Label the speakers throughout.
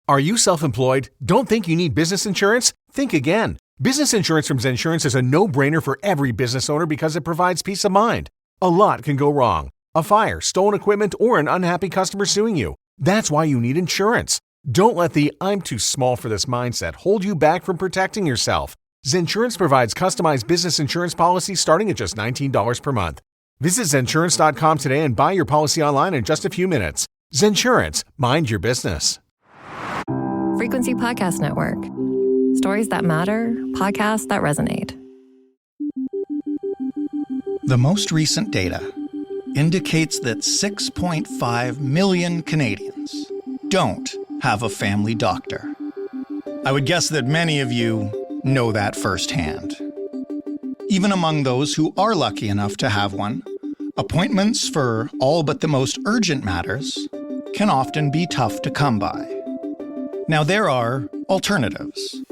Speaker 1: Are you self-employed? Don't think you need business insurance? Think again. Business insurance from Zensurance is a no-brainer for every business owner because it provides peace of mind. A lot can go wrong. A fire, stolen equipment, or an unhappy customer suing you. That's why you need insurance. Don't let the "I'm too small for this" mindset hold you back from protecting yourself. Zensurance provides customized business insurance policies starting at just $19 per month. Visit Zensurance.com today and buy your policy online in just a few minutes. Zensurance, mind your business.
Speaker 2: Frequency Podcast Network. Stories that matter, podcasts that resonate.
Speaker 3: The most recent data indicates that 6.5 million Canadians don't have a family doctor. I would guess that many of you know that firsthand. Even among those who are lucky enough to have one, appointments for all but the most urgent matters can often be tough to come by. Now, there are alternatives.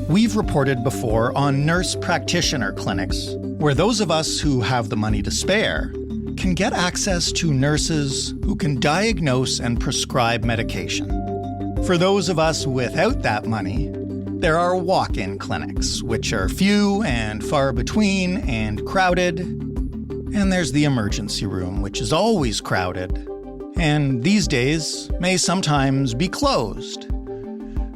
Speaker 3: We've reported before on nurse practitioner clinics, where those of us who have the money to spare can get access to nurses who can diagnose and prescribe medication. For those of us without that money, there are walk-in clinics, which are few and far between and crowded. And there's the emergency room, which is always crowded, and these days may sometimes be closed.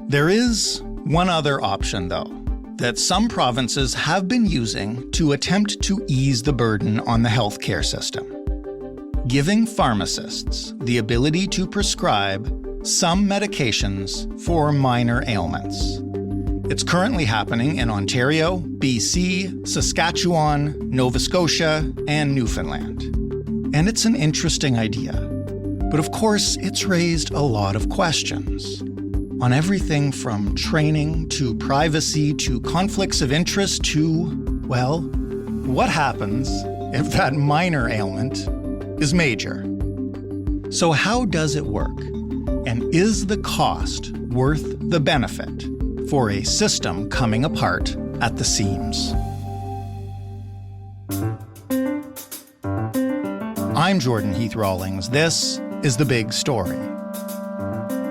Speaker 3: There is one other option, though, that some provinces have been using to attempt to ease the burden on the healthcare system: giving pharmacists the ability to prescribe some medications for minor ailments. It's currently happening in Ontario, BC, Saskatchewan, Nova Scotia, and Newfoundland. And it's an interesting idea. But of course, it's raised a lot of questions on everything from training to privacy to conflicts of interest to, well, what happens if that minor ailment is major? So how does it work? And is the cost worth the benefit for a system coming apart at the seams? I'm Jordan Heath Rawlings. This is The Big Story.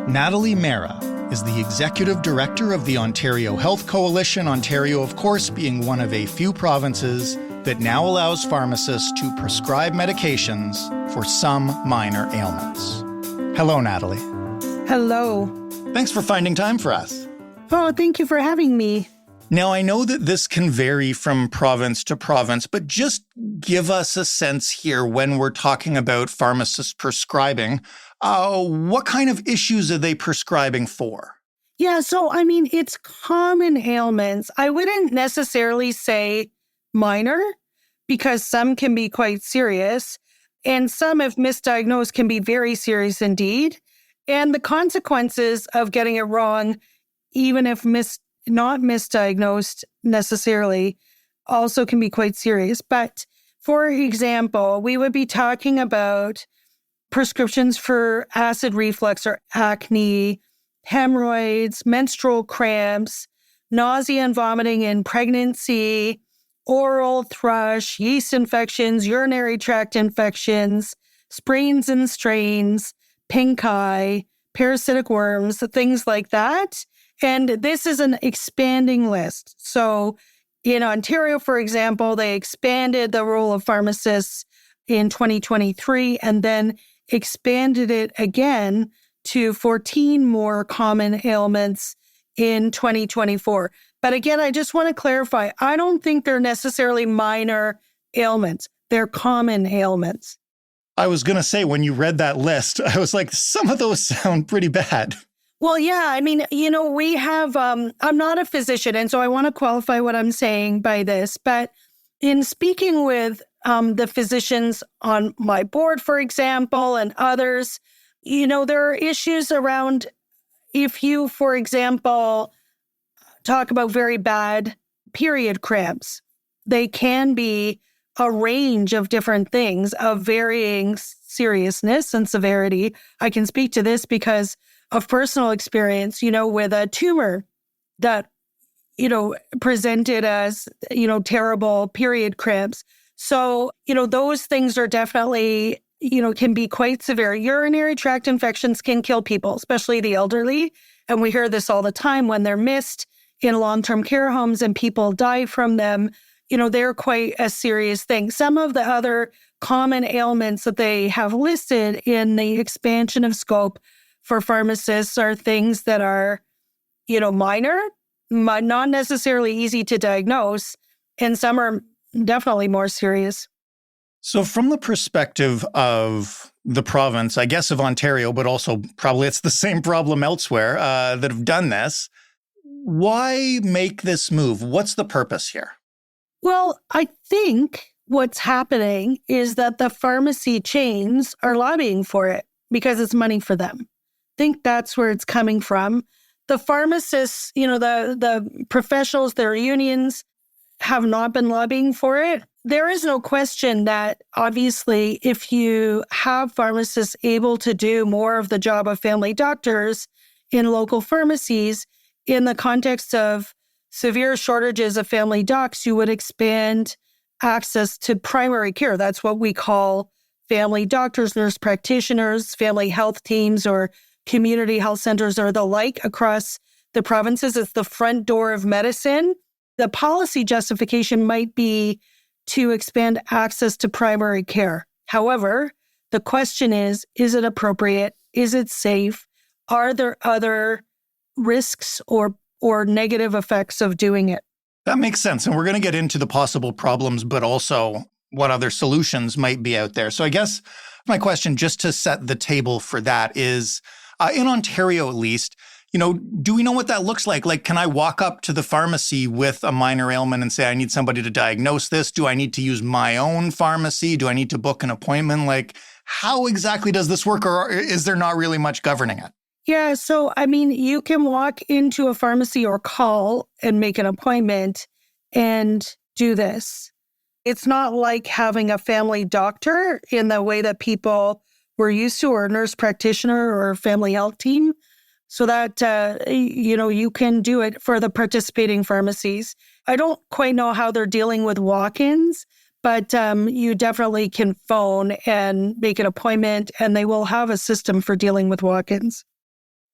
Speaker 3: Natalie Mehra is the Executive Director of the Ontario Health Coalition, Ontario, of course, being one of a few provinces that now allows pharmacists to prescribe medications for some minor ailments. Hello, Natalie.
Speaker 4: Hello.
Speaker 3: Thanks for finding time for us.
Speaker 4: Oh, thank you for having me.
Speaker 3: Now, I know that this can vary from province to province, but just give us a sense here when we're talking about pharmacists prescribing. What kind of issues are they prescribing for?
Speaker 4: Yeah, so it's common ailments. I wouldn't necessarily say minor, because some can be quite serious, and some, if misdiagnosed, can be very serious indeed. And the consequences of getting it wrong, even if not misdiagnosed necessarily, also can be quite serious. But for example, we would be talking about prescriptions for acid reflux or acne, hemorrhoids, menstrual cramps, nausea and vomiting in pregnancy, oral thrush, yeast infections, urinary tract infections, sprains and strains, pink eye, parasitic worms, things like that. And this is an expanding list. So in Ontario, for example, they expanded the role of pharmacists in 2023 and then expanded it again to 14 more common ailments in 2024. But again, I just want to clarify, I don't think they're necessarily minor ailments. They're common ailments.
Speaker 3: I was going to say, when you read that list, I was like, some of those sound pretty bad.
Speaker 4: Well, yeah, we have, I'm not a physician, and so I want to qualify what I'm saying by this. But in speaking with the physicians on my board, for example, and others, there are issues around if you, for example, talk about very bad period cramps. They can be a range of different things of varying seriousness and severity. I can speak to this because of personal experience, with a tumor that, presented as, terrible period cramps. So, those things are definitely can be quite severe. Urinary tract infections can kill people, especially the elderly. And we hear this all the time when they're missed in long-term care homes and people die from them. They're quite a serious thing. Some of the other common ailments that they have listed in the expansion of scope for pharmacists are things that are, minor, not necessarily easy to diagnose, and some are definitely more serious.
Speaker 3: So from the perspective of the province, I guess of Ontario, but also probably it's the same problem elsewhere that have done this, why make this move? What's the purpose here?
Speaker 4: Well, I think what's happening is that the pharmacy chains are lobbying for it because it's money for them. I think that's where it's coming from. The pharmacists, the professionals, their unions have not been lobbying for it. There is no question that obviously if you have pharmacists able to do more of the job of family doctors in local pharmacies, in the context of severe shortages of family docs, you would expand access to primary care. That's what we call family doctors, nurse practitioners, family health teams, or community health centers or the like across the provinces. It's the front door of medicine. The policy justification might be to expand access to primary care. However, the question is it appropriate? Is it safe? Are there other risks or negative effects of doing it?
Speaker 3: That makes sense. And we're going to get into the possible problems, but also what other solutions might be out there. So I guess my question, just to set the table for that, is in Ontario at least, do we know what that looks like? Like, can I walk up to the pharmacy with a minor ailment and say, I need somebody to diagnose this? Do I need to use my own pharmacy? Do I need to book an appointment? Like, how exactly does this work? Or is there not really much governing it?
Speaker 4: Yeah, so you can walk into a pharmacy or call and make an appointment and do this. It's not like having a family doctor in the way that people were used to, or a nurse practitioner or a family health team. So that, you can do it for the participating pharmacies. I don't quite know how they're dealing with walk-ins, but you definitely can phone and make an appointment, and they will have a system for dealing with walk-ins.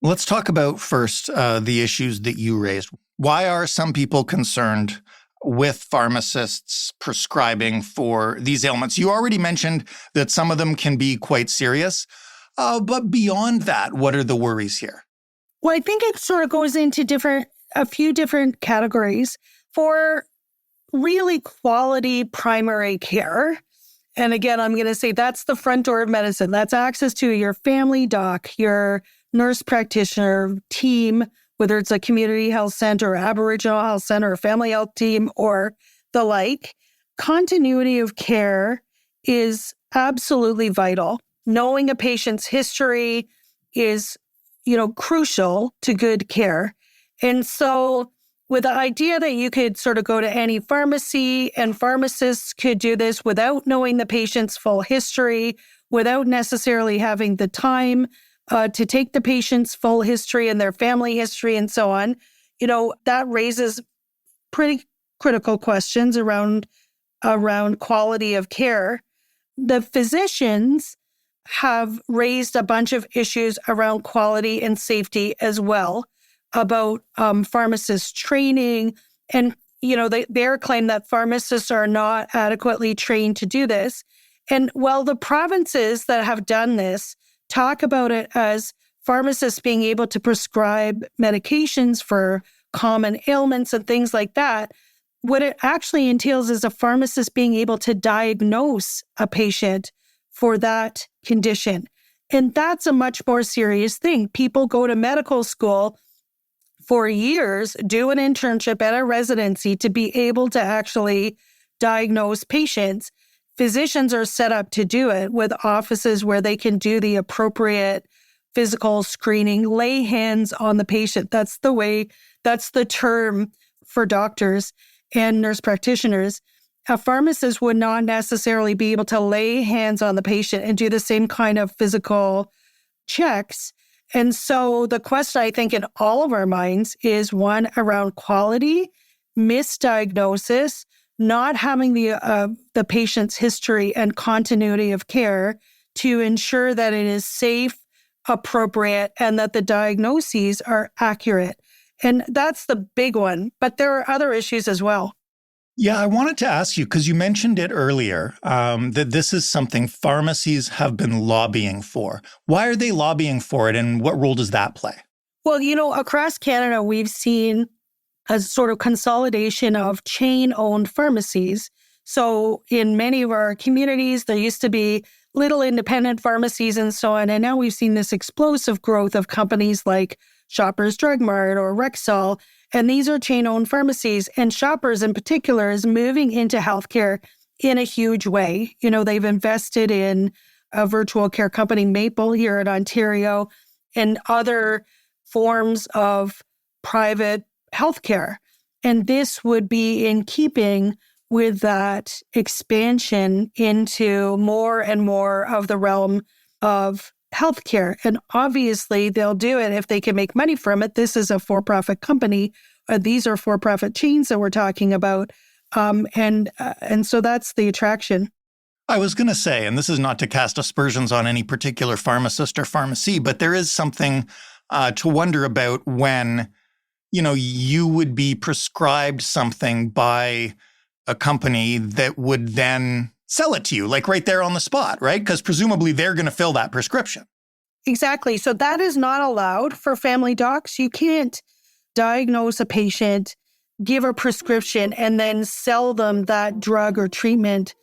Speaker 3: Let's talk about first the issues that you raised. Why are some people concerned with pharmacists prescribing for these ailments? You already mentioned that some of them can be quite serious, but beyond that, what are the worries here?
Speaker 4: Well, I think it sort of goes into a few different categories. For really quality primary care, and again, I'm going to say that's the front door of medicine. That's access to your family doc, your nurse practitioner team, whether it's a community health center, Aboriginal health center, or family health team, or the like. Continuity of care is absolutely vital. Knowing a patient's history is, crucial to good care. And so with the idea that you could sort of go to any pharmacy and pharmacists could do this without knowing the patient's full history, without necessarily having the time to take the patient's full history and their family history and so on, that raises pretty critical questions around quality of care. The physicians have raised a bunch of issues around quality and safety as well, about pharmacist training. And, their claim that pharmacists are not adequately trained to do this. And while the provinces that have done this talk about it as pharmacists being able to prescribe medications for common ailments and things like that, what it actually entails is a pharmacist being able to diagnose a patient for that condition. And that's a much more serious thing. People go to medical school for years, do an internship and a residency to be able to actually diagnose patients. Physicians are set up to do it with offices where they can do the appropriate physical screening, lay hands on the patient. That's the term for doctors and nurse practitioners. A pharmacist would not necessarily be able to lay hands on the patient and do the same kind of physical checks. And so the question, I think, in all of our minds is one around quality, misdiagnosis, not having the patient's history and continuity of care to ensure that it is safe, appropriate, and that the diagnoses are accurate. And that's the big one. But there are other issues as well.
Speaker 3: Yeah, I wanted to ask you, because you mentioned it earlier, that this is something pharmacies have been lobbying for. Why are they lobbying for it, and what role does that play?
Speaker 4: Well, across Canada, we've seen a sort of consolidation of chain-owned pharmacies. So in many of our communities, there used to be little independent pharmacies and so on. And now we've seen this explosive growth of companies like Shoppers Drug Mart or Rexall. And these are chain-owned pharmacies. And Shoppers in particular is moving into healthcare in a huge way. They've invested in a virtual care company, Maple, here in Ontario, and other forms of private healthcare. And this would be in keeping with that expansion into more and more of the realm of healthcare. And obviously, they'll do it if they can make money from it. This is a for-profit company. These are for-profit chains that we're talking about. And so that's the attraction.
Speaker 3: I was going to say, and this is not to cast aspersions on any particular pharmacist or pharmacy, but there is something to wonder about when, you would be prescribed something by a company that would then sell it to you, like right there on the spot, right? Because presumably they're going to fill that prescription.
Speaker 4: Exactly. So that is not allowed for family docs. You can't diagnose a patient, give a prescription, and then sell them that drug or treatment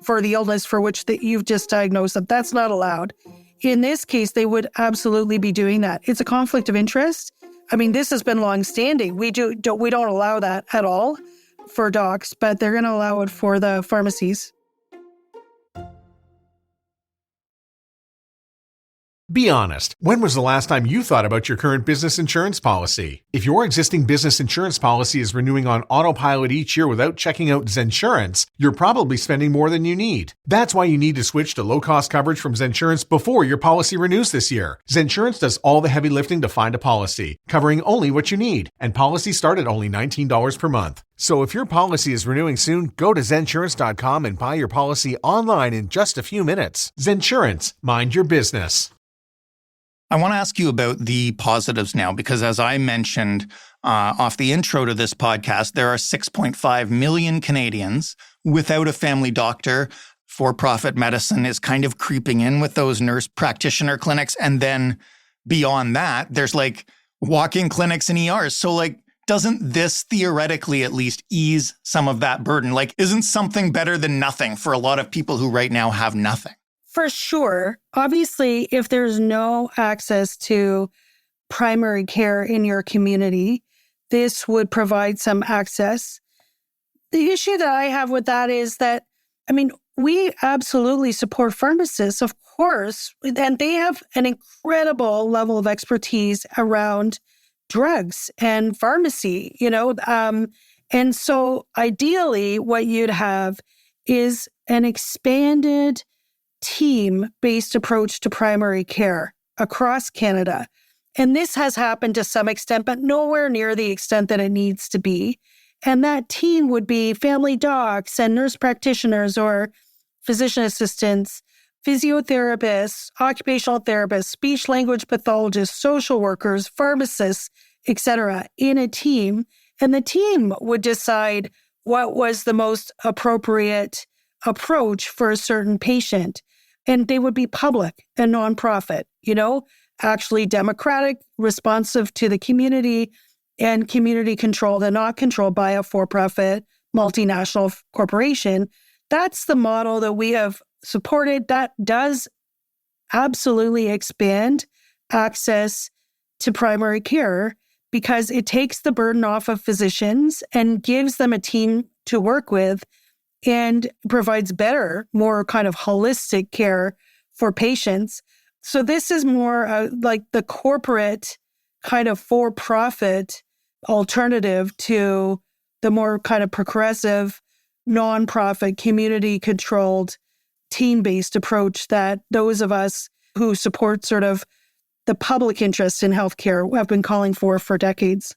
Speaker 4: for the illness for which you've just diagnosed them. That's not allowed. In this case, they would absolutely be doing that. It's a conflict of interest. I mean, this has been longstanding. We don't allow that at all for docs, but they're going to allow it for the pharmacies.
Speaker 1: Be honest. When was the last time you thought about your current business insurance policy? If your existing business insurance policy is renewing on autopilot each year without checking out Zensurance, you're probably spending more than you need. That's why you need to switch to low-cost coverage from Zensurance before your policy renews this year. Zensurance does all the heavy lifting to find a policy, covering only what you need, and policies start at only $19 per month. So if your policy is renewing soon, go to Zensurance.com and buy your policy online in just a few minutes. Zensurance, mind your business.
Speaker 3: I want to ask you about the positives now, because as I mentioned off the intro to this podcast, there are 6.5 million Canadians without a family doctor. For-profit medicine is kind of creeping in with those nurse practitioner clinics. And then beyond that, there's like walk-in clinics and ERs. So doesn't this theoretically at least ease some of that burden? Isn't something better than nothing for a lot of people who right now have nothing?
Speaker 4: For sure. Obviously, if there's no access to primary care in your community, this would provide some access. The issue that I have with that is that, we absolutely support pharmacists, of course, and they have an incredible level of expertise around drugs and pharmacy, and so ideally what you'd have is an expanded team-based approach to primary care across Canada. And this has happened to some extent, but nowhere near the extent that it needs to be. And that team would be family docs and nurse practitioners or physician assistants, physiotherapists, occupational therapists, speech-language pathologists, social workers, pharmacists, etc., in a team. And the team would decide what was the most appropriate approach for a certain patient. And they would be public and nonprofit, actually democratic, responsive to the community, and community controlled and not controlled by a for-profit multinational corporation. That's the model that we have supported. That does absolutely expand access to primary care because it takes the burden off of physicians and gives them a team to work with and provides better, more kind of holistic care for patients. So this is more like the corporate kind of for-profit alternative to the more kind of progressive, nonprofit, community-controlled, team-based approach that those of us who support sort of the public interest in healthcare have been calling for decades.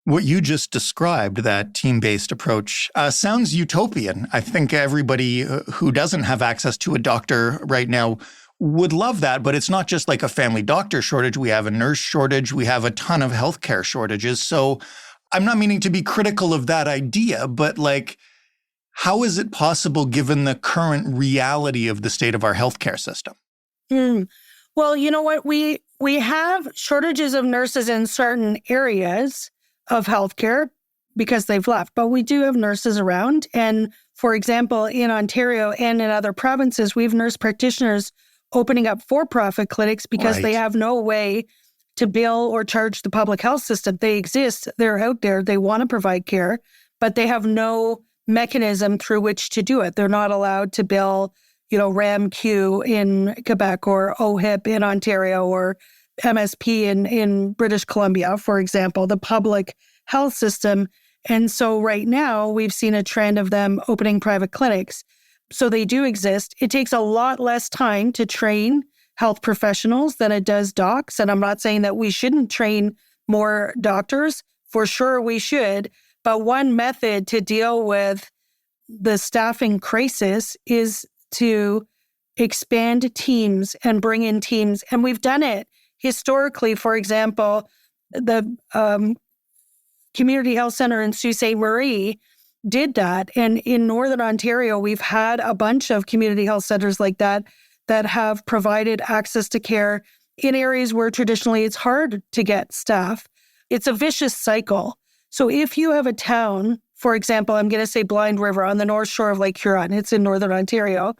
Speaker 3: What you just described, that team-based approach, sounds utopian. I think everybody who doesn't have access to a doctor right now would love that, but it's not just like a family doctor shortage. We have a nurse shortage. We have a ton of healthcare shortages. So I'm not meaning to be critical of that idea, but like, how is it possible given the current reality of the state of our healthcare system?
Speaker 4: Well, you know what? We have shortages of nurses in certain areas of healthcare because they've left, but we do have nurses around. And for example, in Ontario and in other provinces, we have nurse practitioners opening up for-profit clinics because they have no way to bill or charge the public health system. They exist, they're out there, they want to provide care, but they have no mechanism through which to do it. They're not allowed to bill, RAMQ in Quebec or OHIP in Ontario or MSP in British Columbia, for example, the public health system. And so right now, we've seen a trend of them opening private clinics. So they do exist. It takes a lot less time to train health professionals than it does docs. And I'm not saying that we shouldn't train more doctors. For sure we should. But one method to deal with the staffing crisis is to expand teams and bring in teams. And we've done it historically. For example, the Community Health Center in Sault Ste. Marie did that. And in Northern Ontario, we've had a bunch of community health centers like that have provided access to care in areas where traditionally it's hard to get staff. It's a vicious cycle. So if you have a town, for example, I'm going to say Blind River on the north shore of Lake Huron, it's in Northern Ontario,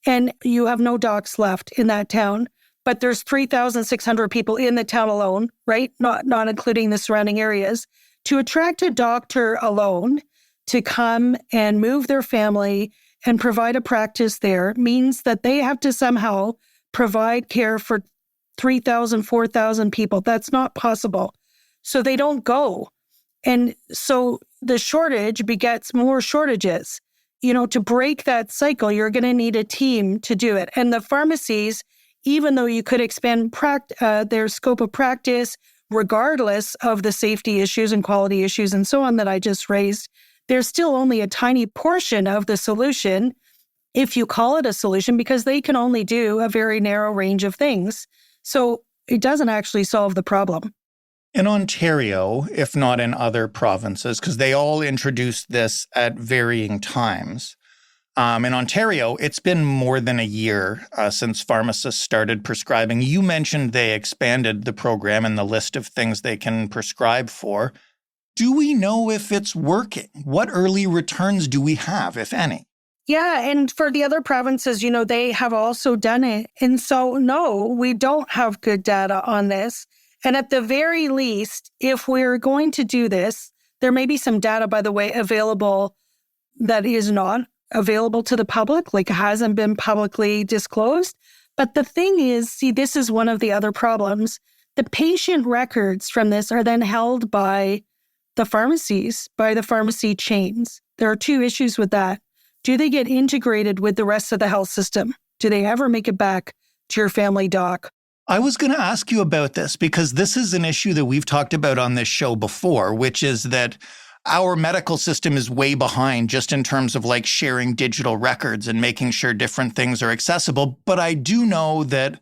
Speaker 4: and you have no docs left in that town, but there's 3,600 people in the town alone, right? Not including the surrounding areas. To attract a doctor alone to come and move their family and provide a practice there means that they have to somehow provide care for 3,000, 4,000 people. That's not possible. So they don't go. And so the shortage begets more shortages. To break that cycle, you're going to need a team to do it. And the pharmacies, even though you could expand their scope of practice, regardless of the safety issues and quality issues and so on that I just raised, there's still only a tiny portion of the solution, if you call it a solution, because they can only do a very narrow range of things. So it doesn't actually solve the problem.
Speaker 3: In Ontario, if not in other provinces, because they all introduced this at varying times, in Ontario, it's been more than a year since pharmacists started prescribing. You mentioned they expanded the program and the list of things they can prescribe for. Do we know if it's working? What early returns do we have, if any?
Speaker 4: Yeah, and for the other provinces, they have also done it. And so, no, we don't have good data on this. And at the very least, if we're going to do this, there may be some data, by the way, available that is not available to the public, like hasn't been publicly disclosed. But the thing is, this is one of the other problems. The patient records from this are then held by the pharmacies, by the pharmacy chains. There are two issues with that. Do they get integrated with the rest of the health system? Do they ever make it back to your family doc?
Speaker 3: I was going to ask you about this because this is an issue that we've talked about on this show before, which is that our medical system is way behind just in terms of like sharing digital records and making sure different things are accessible. But I do know that,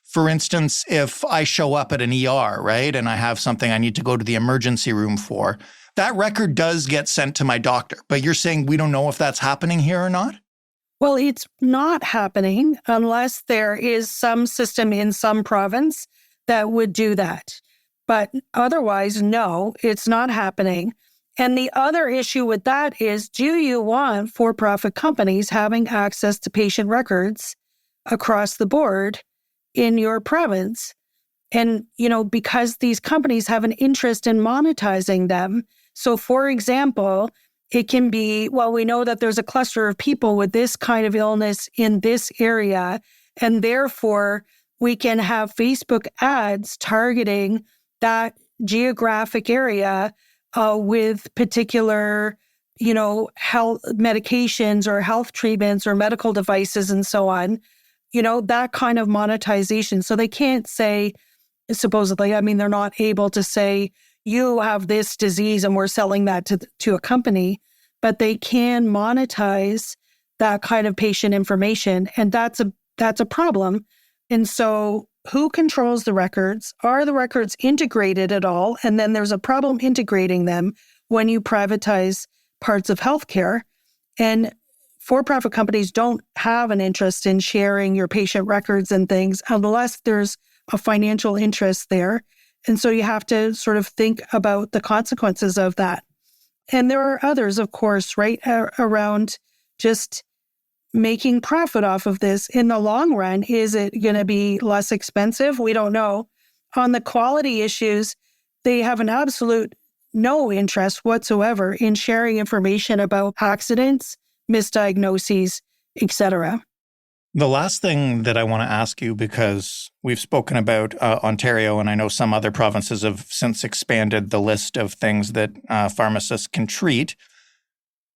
Speaker 3: for instance, if I show up at an ER, right, and I have something I need to go to the emergency room for, that record does get sent to my doctor. But you're saying we don't know if that's happening here or not?
Speaker 4: Well, it's not happening unless there is some system in some province that would do that. But otherwise, no, it's not happening. And the other issue with that is, do you want for-profit companies having access to patient records across the board in your province? And, because these companies have an interest in monetizing them. So, for example, it can be, well, we know that there's a cluster of people with this kind of illness in this area, and therefore we can have Facebook ads targeting that geographic area with particular, health medications or health treatments or medical devices and so on, that kind of monetization. So they can't say, supposedly, they're not able to say, you have this disease and we're selling that to a company, but they can monetize that kind of patient information. And that's a problem And so who controls the records? Are the records integrated at all? And then there's a problem integrating them when you privatize parts of healthcare. And for-profit companies don't have an interest in sharing your patient records and things unless there's a financial interest there. And so you have to sort of think about the consequences of that. And there are others, of course, right, around just making profit off of this. In the long run, is it going to be less expensive? We don't know. On the quality issues, they have an absolute no interest whatsoever in sharing information about accidents, misdiagnoses, etc.
Speaker 3: The last thing that I want to ask you, because we've spoken about Ontario, and I know some other provinces have since expanded the list of things that pharmacists can treat.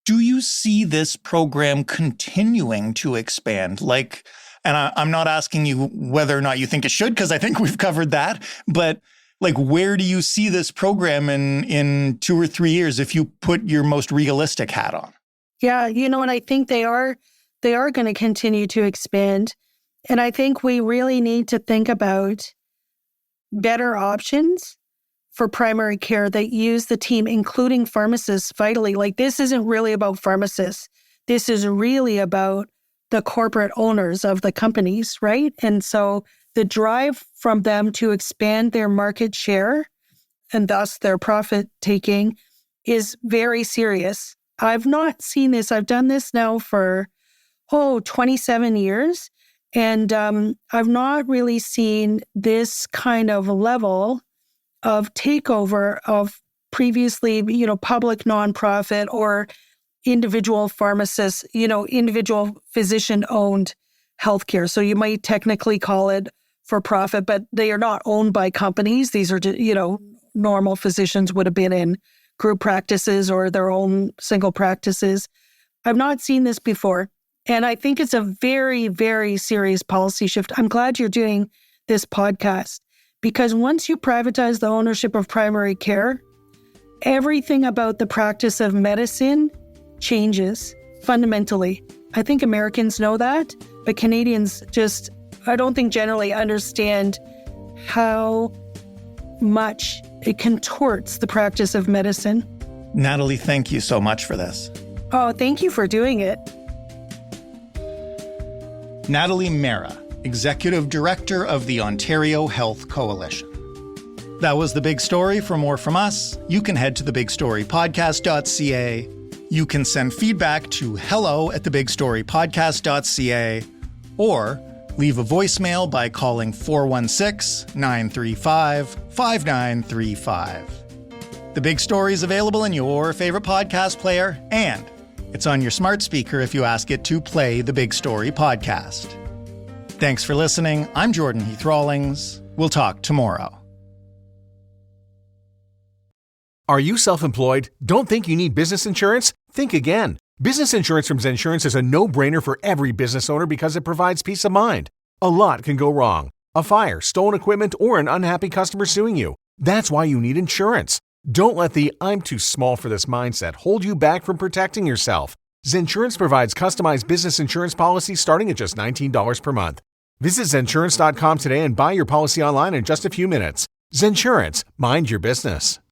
Speaker 3: Do you see this program continuing to expand? And I'm not asking you whether or not you think it should, because I think we've covered that. But where do you see this program in 2 or 3 years if you put your most realistic hat on?
Speaker 4: Yeah, and I think they are going to continue to expand. And I think we really need to think about better options for primary care that use the team, including pharmacists, vitally. This isn't really about pharmacists. This is really about the corporate owners of the companies, right? And so the drive from them to expand their market share and thus their profit taking is very serious. I've not seen this. I've done this now for 27 years. And I've not really seen this kind of level of takeover of previously, public nonprofit or individual pharmacists, individual physician-owned healthcare. So you might technically call it for profit, but they are not owned by companies. These are, normal physicians would have been in group practices or their own single practices. I've not seen this before. And I think it's a very, very serious policy shift. I'm glad you're doing this podcast because once you privatize the ownership of primary care, everything about the practice of medicine changes fundamentally. I think Americans know that, but Canadians I don't think generally understand how much it contorts the practice of medicine.
Speaker 3: Natalie, thank you so much for this.
Speaker 4: Oh, thank you for doing it.
Speaker 3: Natalie Mehra, Executive Director of the Ontario Health Coalition. That was The Big Story. For more from us, you can head to thebigstorypodcast.ca. You can send feedback to hello@thebigstorypodcast.ca or leave a voicemail by calling 416-935-5935. The Big Story is available in your favorite podcast player, and it's on your smart speaker if you ask it to play The Big Story podcast. Thanks for listening. I'm Jordan Heath Rawlings. We'll talk tomorrow.
Speaker 1: Are you self-employed? Don't think you need business insurance? Think again. Business insurance from Zensurance is a no-brainer for every business owner because it provides peace of mind. A lot can go wrong. A fire, stolen equipment, or an unhappy customer suing you. That's why you need insurance. Don't let the "I'm too small for this" mindset hold you back from protecting yourself. Zensurance provides customized business insurance policies starting at just $19 per month. Visit Zensurance.com today and buy your policy online in just a few minutes. Zensurance, mind your business.